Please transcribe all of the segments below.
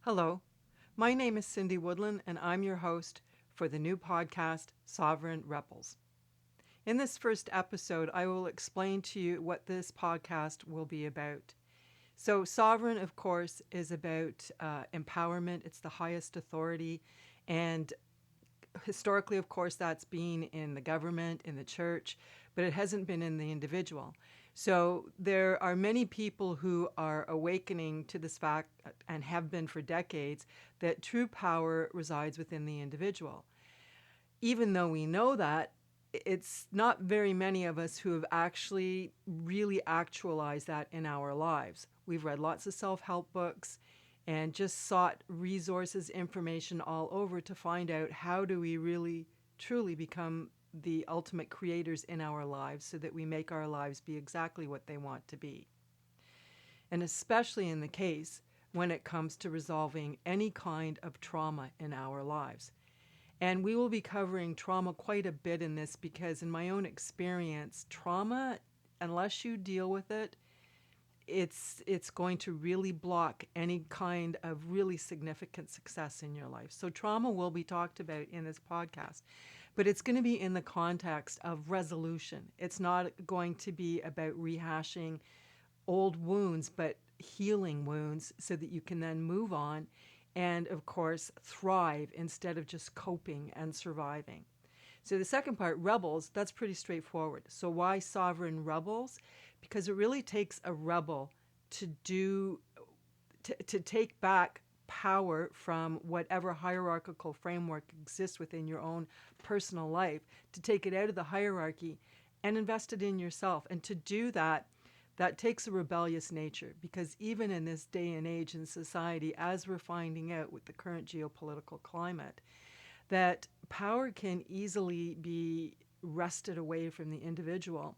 Hello, my name is Cindy Woodland, and I'm your host for the new podcast, Sovereign Rebels. In this first episode, I will explain to you what this podcast will be about. So, sovereign, of course, is about empowerment, it's the highest authority, and historically, of course, that's been in the government, in the church, but it hasn't been in the individual. So there are many people who are awakening to this fact and have been for decades that true power resides within the individual. Even though we know that, it's not very many of us who have actually really actualized that in our lives. We've read lots of self-help books and just sought resources, information all over to find out how do we really truly become the ultimate creators in our lives so that we make our lives be exactly what they want to be. And especially in the case when it comes to resolving any kind of trauma in our lives. And we will be covering trauma quite a bit in this because, in my own experience, trauma, unless you deal with it, it's going to really block any kind of really significant success in your life. So trauma will be talked about in this podcast, but it's going to be in the context of resolution. It's not going to be about rehashing old wounds, but healing wounds so that you can then move on and, of course, thrive instead of just coping and surviving. So the second part, rebels, that's pretty straightforward. So why sovereign rebels? Because it really takes a rebel to take back power from whatever hierarchical framework exists within your own personal life, to take it out of the hierarchy and invest it in yourself. And to do that, that takes a rebellious nature, because even in this day and age in society, as we're finding out with the current geopolitical climate, that power can easily be wrested away from the individual.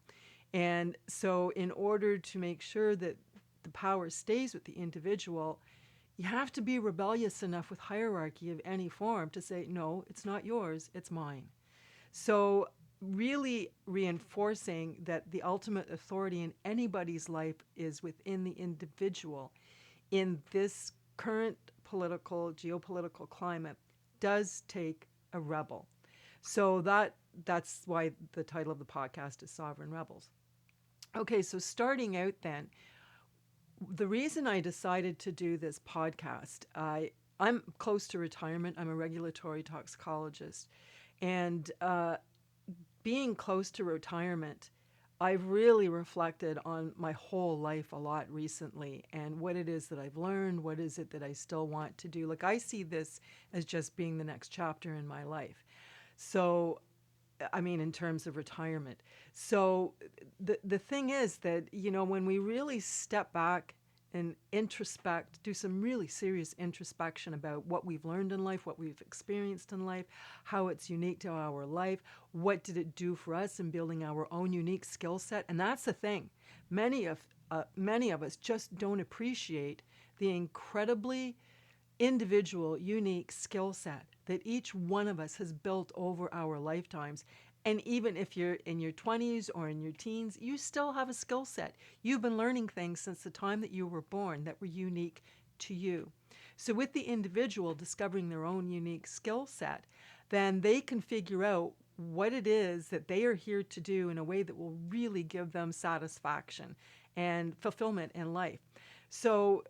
And so, in order to make sure that the power stays with the individual, you have to be rebellious enough with hierarchy of any form to say, no, it's not yours, it's mine. So, really reinforcing that the ultimate authority in anybody's life is within the individual in this current geopolitical climate does take a rebel. So that's why the title of the podcast is Sovereign Rebels. Okay, so starting out then, the reason I decided to do this podcast, I'm close to retirement. I'm a regulatory toxicologist. And being close to retirement, I've really reflected on my whole life a lot recently and what it is that I've learned, what is it that I still want to do. Like, I see this as just being the next chapter in my life. So, I mean, in terms of retirement. So the thing is that, when we really step back and introspect, do some really serious introspection about what we've learned in life, what we've experienced in life, how it's unique to our life, what did it do for us in building our own unique skill set. And that's the thing. Many of us just don't appreciate the incredibly individual, unique skill set that each one of us has built over our lifetimes. And even if you're in your 20s or in your teens, you still have a skill set. You've been learning things since the time that you were born that were unique to you. So, with the individual discovering their own unique skill set, then they can figure out what it is that they are here to do in a way that will really give them satisfaction and fulfillment in life. So,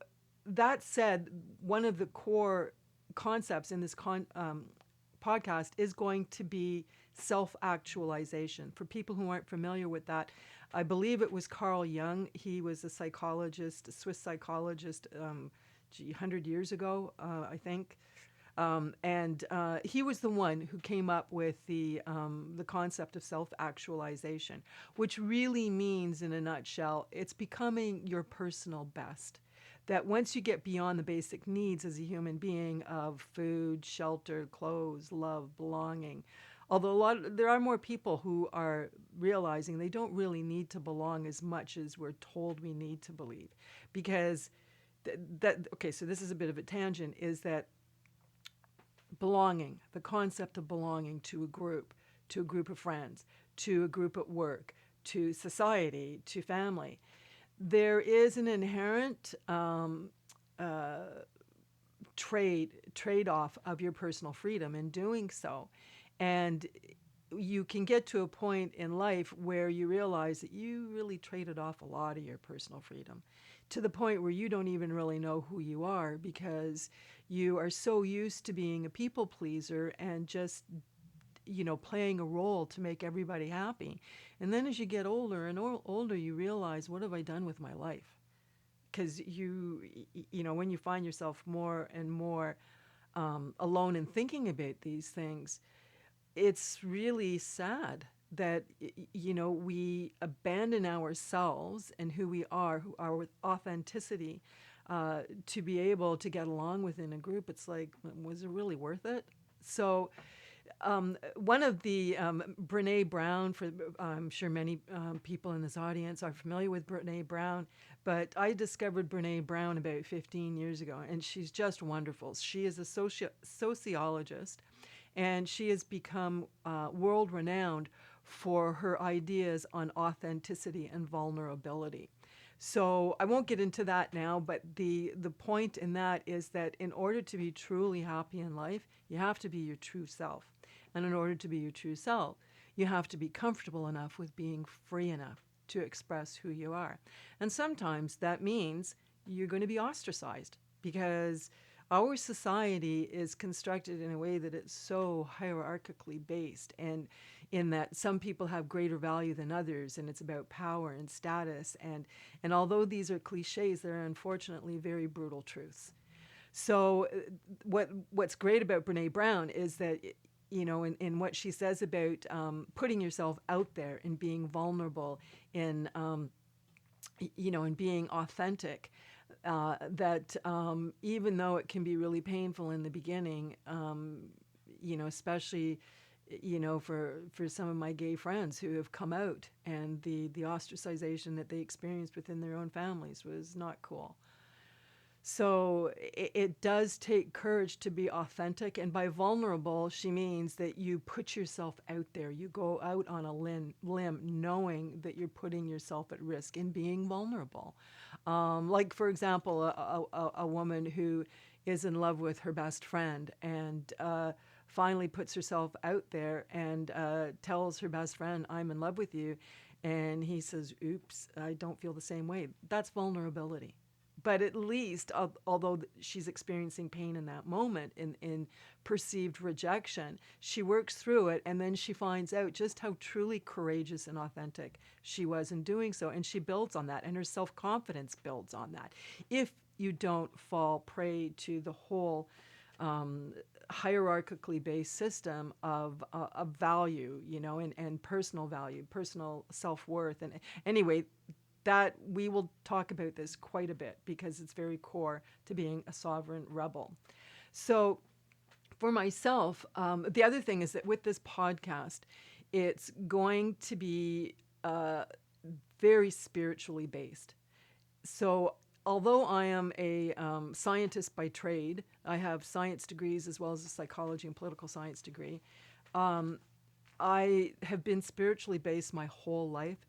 that said, one of the core concepts in this podcast is going to be self-actualization. For people who aren't familiar with that, I believe it was Carl Jung. He was a psychologist, a Swiss psychologist, 100 years ago, I think. And he was the one who came up with the concept of self-actualization, which really means, in a nutshell, it's becoming your personal best. That once you get beyond the basic needs as a human being of food, shelter, clothes, love, belonging, although there are more people who are realizing they don't really need to belong as much as we're told we need to believe, because okay, so this is a bit of a tangent, is that belonging, the concept of belonging to a group of friends, to a group at work, to society, to family, there is an inherent trade off of your personal freedom in doing so. And you can get to a point in life where you realize that you really traded off a lot of your personal freedom, to the point where you don't even really know who you are, because you are so used to being a people pleaser and just, playing a role to make everybody happy. And then as you get older and older, you realize, what have I done with my life? Because when you find yourself more and more alone and thinking about these things, it's really sad that we abandon ourselves and who we are, our authenticity, to be able to get along within a group. It's like, was it really worth it? So one of the Brene Brown, for I'm sure many people in this audience are familiar with Brene Brown, but I discovered Brene Brown about 15 years ago, and she's just wonderful. She is a sociologist, and she has become world renowned for her ideas on authenticity and vulnerability. So I won't get into that now, but the point in that is that in order to be truly happy in life, you have to be your true self. And in order to be your true self, you have to be comfortable enough with being free enough to express who you are. And sometimes that means you're going to be ostracized, because our society is constructed in a way that it's so hierarchically based, and in that some people have greater value than others, and it's about power and status, and although these are cliches, they're unfortunately very brutal truths. So what's great about Brene Brown is that, in what she says about putting yourself out there and being vulnerable, in and being authentic, that even though it can be really painful in the beginning, especially, for some of my gay friends who have come out, and the ostracization that they experienced within their own families was not cool. So it does take courage to be authentic. And by vulnerable, she means that you put yourself out there. You go out on a limb knowing that you're putting yourself at risk in being vulnerable. Like, for example, a woman who is in love with her best friend, and finally puts herself out there and tells her best friend, I'm in love with you. And he says, oops, I don't feel the same way. That's vulnerability. But at least, although she's experiencing pain in that moment, in perceived rejection, she works through it, and then she finds out just how truly courageous and authentic she was in doing so, and she builds on that, and her self-confidence builds on that. If you don't fall prey to the whole hierarchically based system of value, and personal value, personal self-worth, and anyway, that we will talk about this quite a bit, because it's very core to being a sovereign rebel. So for myself, the other thing is that with this podcast, it's going to be very spiritually based. So although I am a scientist by trade, I have science degrees as well as a psychology and political science degree. I have been spiritually based my whole life,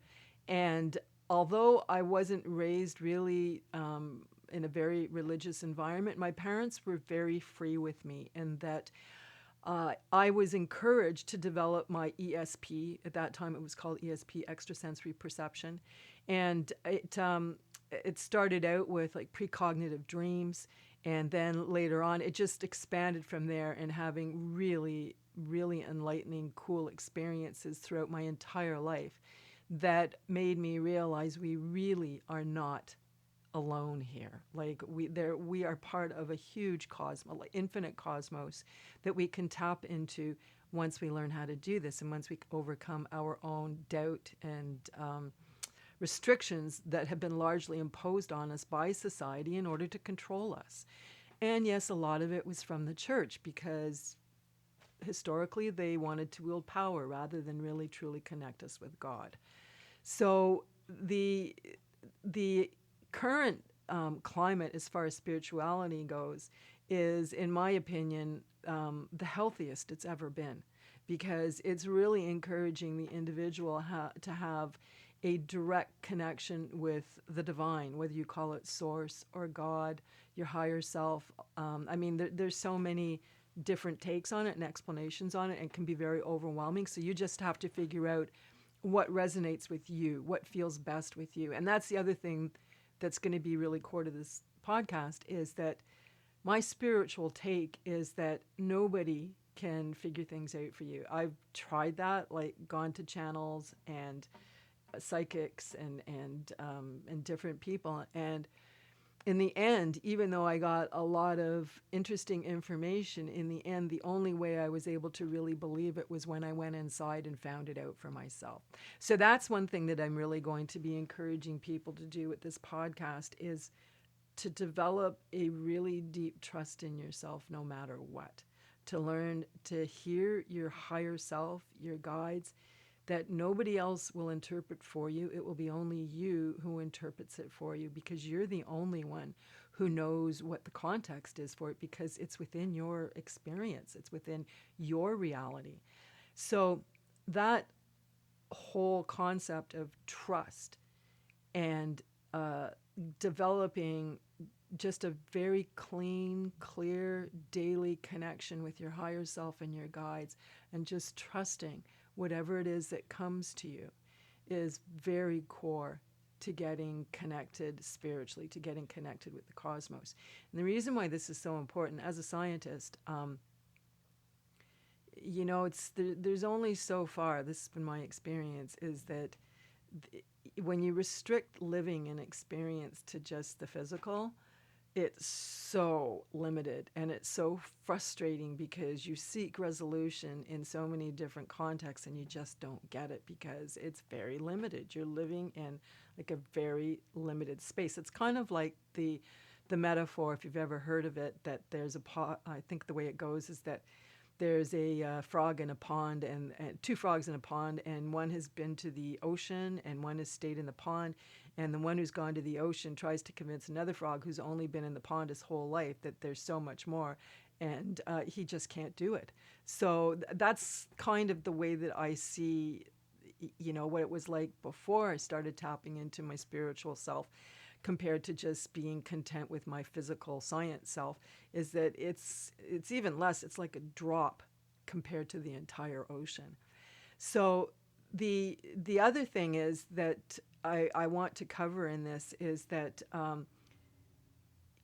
and although I wasn't raised really in a very religious environment, my parents were very free with me, and that I was encouraged to develop my ESP. At that time, it was called ESP, extrasensory perception, and it started out with like precognitive dreams, and then later on, it just expanded from there, and having really, really enlightening, cool experiences throughout my entire life, that made me realize we really are not alone here. Like we are part of a huge cosmos, like infinite cosmos, that we can tap into once we learn how to do this, and once we overcome our own doubt and restrictions that have been largely imposed on us by society in order to control us. And yes, a lot of it was from the church, because historically they wanted to wield power rather than really truly connect us with God. So the current climate, as far as spirituality goes, is, in my opinion, the healthiest it's ever been, because it's really encouraging the individual to have a direct connection with the divine, whether you call it source or God. your higher self. I mean, there's so many different takes on it and explanations on it, and can be very overwhelming. So you just have to figure out what resonates with you, what feels best with you. And that's the other thing that's going to be really core to this podcast, is that my spiritual take is that nobody can figure things out for you. I've tried that, like gone to channels and psychics and different people, and in the end, even though I got a lot of interesting information, in the end, the only way I was able to really believe it was when I went inside and found it out for myself. So that's one thing that I'm really going to be encouraging people to do with this podcast, is to develop a really deep trust in yourself no matter what. To learn to hear your higher self, your guides, that nobody else will interpret for you. It will be only you who interprets it for you, because you're the only one who knows what the context is for it, because it's within your experience, it's within your reality. So that whole concept of trust and developing just a very clean, clear daily connection with your higher self and your guides, and just trusting whatever it is that comes to you, is very core to getting connected spiritually, to getting connected with the cosmos. And the reason why this is so important, as a scientist, there's only so far, this has been my experience, is that when you restrict living and experience to just the physical, it's so limited, and it's so frustrating, because you seek resolution in so many different contexts and you just don't get it, because it's very limited. You're living in like a very limited space. It's kind of like the metaphor, if you've ever heard of it, that there's a pot. I think the way it goes is that there's a frog in a pond, and two frogs in a pond, and one has been to the ocean and one has stayed in the pond. And the one who's gone to the ocean tries to convince another frog who's only been in the pond his whole life that there's so much more, and he just can't do it. So that's kind of the way that I see, what it was like before I started tapping into my spiritual self, compared to just being content with my physical science self, is that it's even less. It's like a drop compared to the entire ocean. So the other thing is that I want to cover in this is that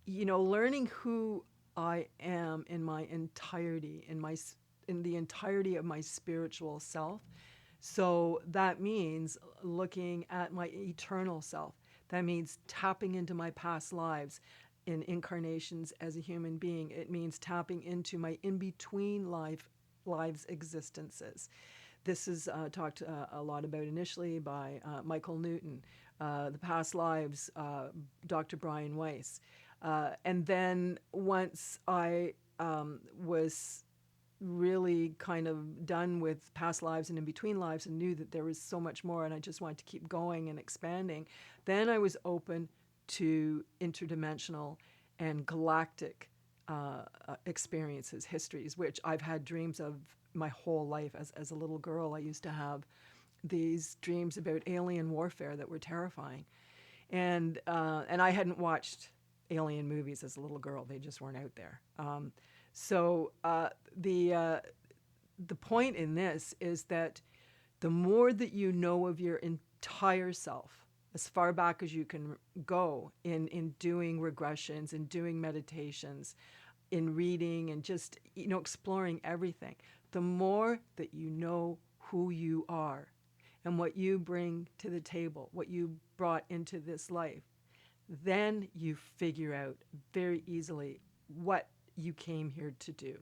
learning who I am in my entirety, in the entirety of my spiritual self. So that means looking at my eternal self. That means tapping into my past lives in incarnations as a human being. It means tapping into my in-between lives existences. This is talked a lot about initially by Michael Newton, the past lives, Dr. Brian Weiss. And then once I was really kind of done with past lives and in between lives, and knew that there was so much more and I just wanted to keep going and expanding, then I was open to interdimensional and galactic experiences, histories, which I've had dreams of my whole life. As a little girl, I used to have these dreams about alien warfare that were terrifying, and I hadn't watched alien movies as a little girl; they just weren't out there. So the point in this is that the more that you know of your entire self, as far back as you can go in doing regressions, in doing meditations, in reading, and just exploring everything, the more that you know who you are and what you bring to the table, what you brought into this life, then you figure out very easily what you came here to do.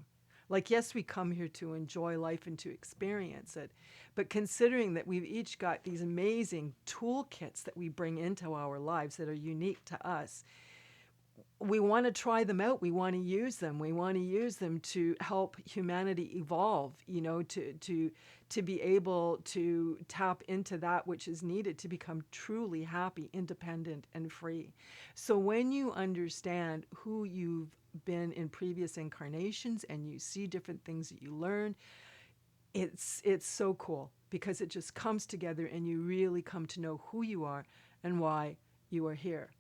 Like, yes, we come here to enjoy life and to experience it, but considering that we've each got these amazing toolkits that we bring into our lives that are unique to us, we want to try them out. We want to use them. We want to use them to help humanity evolve, to be able to tap into that which is needed to become truly happy, independent, and free. So when you understand who you've been in previous incarnations and you see different things that you learn, it's so cool, because it just comes together and you really come to know who you are and why you are here.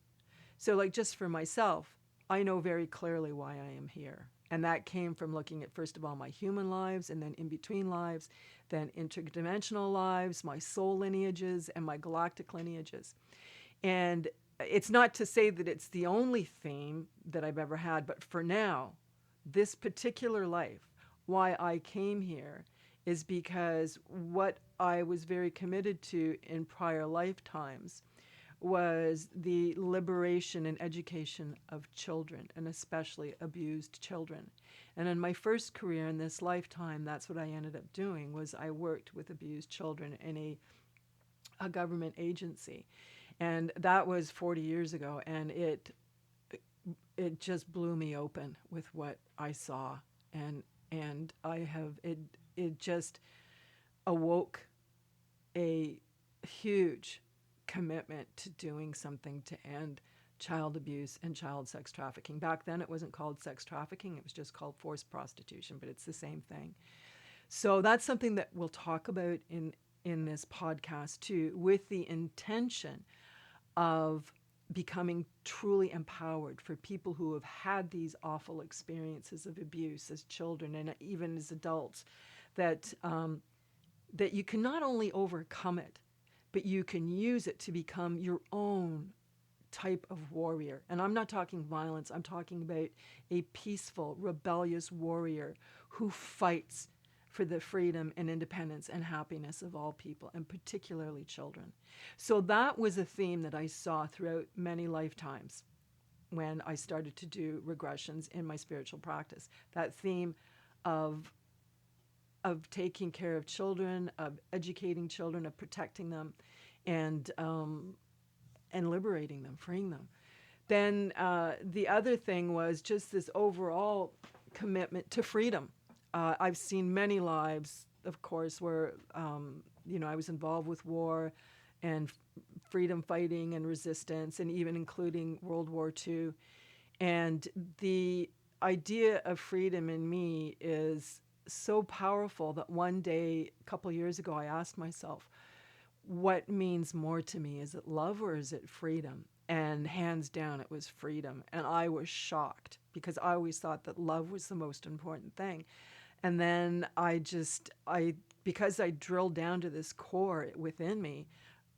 So, like, just for myself, I know very clearly why I am here. And that came from looking at, first of all, my human lives, and then in between lives, then interdimensional lives, my soul lineages, and my galactic lineages. And it's not to say that it's the only theme that I've ever had, but for now, this particular life, why I came here is because what I was very committed to in prior lifetimes was the liberation and education of children, and especially abused children. And in my first career in this lifetime, that's what I ended up doing, was I worked with abused children in a government agency. And that was 40 years ago, and it just blew me open with what I saw. And it just awoke a huge commitment to doing something to end child abuse and child sex trafficking. Back then, it wasn't called sex trafficking, it was just called forced prostitution, but it's the same thing. So that's something that we'll talk about in this podcast too, with the intention of becoming truly empowered for people who have had these awful experiences of abuse as children and even as adults, that that you can not only overcome it, but you can use it to become your own type of warrior. And I'm not talking violence, I'm talking about a peaceful, rebellious warrior who fights for the freedom and independence and happiness of all people, and particularly children. So that was a theme that I saw throughout many lifetimes when I started to do regressions in my spiritual practice. That theme of taking care of children, of educating children, of protecting them, and liberating them, freeing them. Then the other thing was just this overall commitment to freedom. I've seen many lives, of course, where I was involved with war and freedom fighting and resistance, and even including World War II. And the idea of freedom in me is so powerful that one day, a couple years ago, I asked myself, what means more to me? Is it love or is it freedom? And hands down, it was freedom. And I was shocked because I always thought that love was the most important thing. And then because I drilled down to this core within me,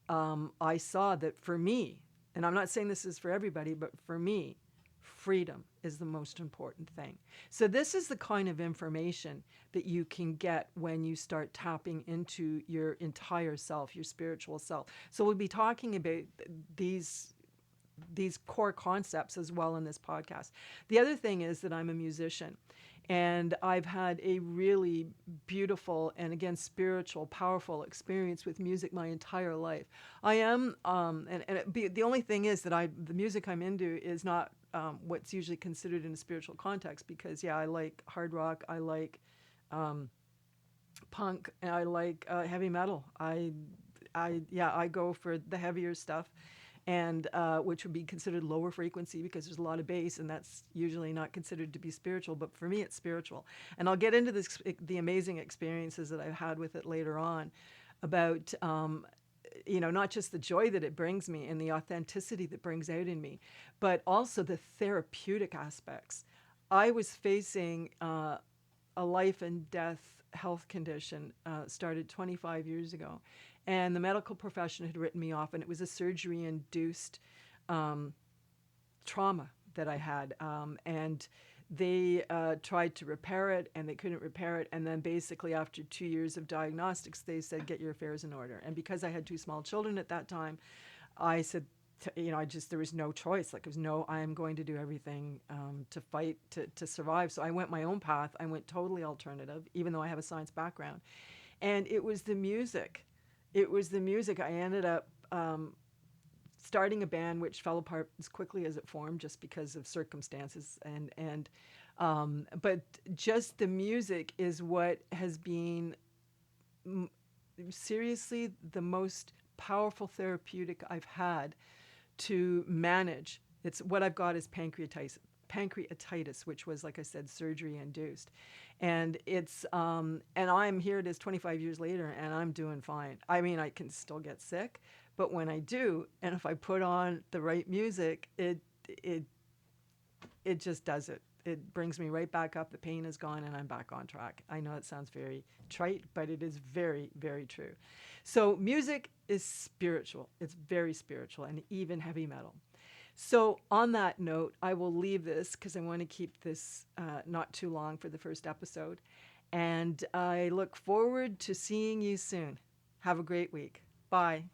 I saw that for me, and I'm not saying this is for everybody, but for me, freedom is the most important thing. So this is the kind of information that you can get when you start tapping into your entire self, your spiritual self. So we'll be talking about these core concepts as well in this podcast. The other thing is that I'm a musician, and I've had a really beautiful and, again, spiritual, powerful experience with music my entire life. I am, the only thing is that the music I'm into is not what's usually considered in a spiritual context, because, I like hard rock, I like punk, and I like heavy metal. I go for the heavier stuff, and which would be considered lower frequency because there's a lot of bass, and that's usually not considered to be spiritual. But for me, it's spiritual. And I'll get into the amazing experiences that I've had with it later on, about not just the joy that it brings me and the authenticity that brings out in me, but also the therapeutic aspects. I was facing a life and death health condition, started 25 years ago. And the medical profession had written me off, and it was a surgery-induced trauma that I had. And they tried to repair it, and they couldn't repair it. And then basically after 2 years of diagnostics, they said, get your affairs in order. And because I had 2 small children at that time, I said, there was no choice. Like, I am going to do everything to fight, to survive. So I went my own path. I went totally alternative, even though I have a science background. And it was the music. I ended up starting a band which fell apart as quickly as it formed, just because of circumstances. But just the music is what has been seriously the most powerful therapeutic I've had to manage. It's what I've got is pancreatitis, which was, like I said, surgery induced. And it's and I'm here, it is 25 years later, and I'm doing fine. I mean, I can still get sick, but when I do, and if I put on the right music, it it just does it. It brings me right back up. The pain is gone and I'm back on track. I know it sounds very trite, but it is very, very true. So music is spiritual. It's very spiritual, and even heavy metal. So on that note, I will leave this because I want to keep this not too long for the first episode. And I look forward to seeing you soon. Have a great week. Bye.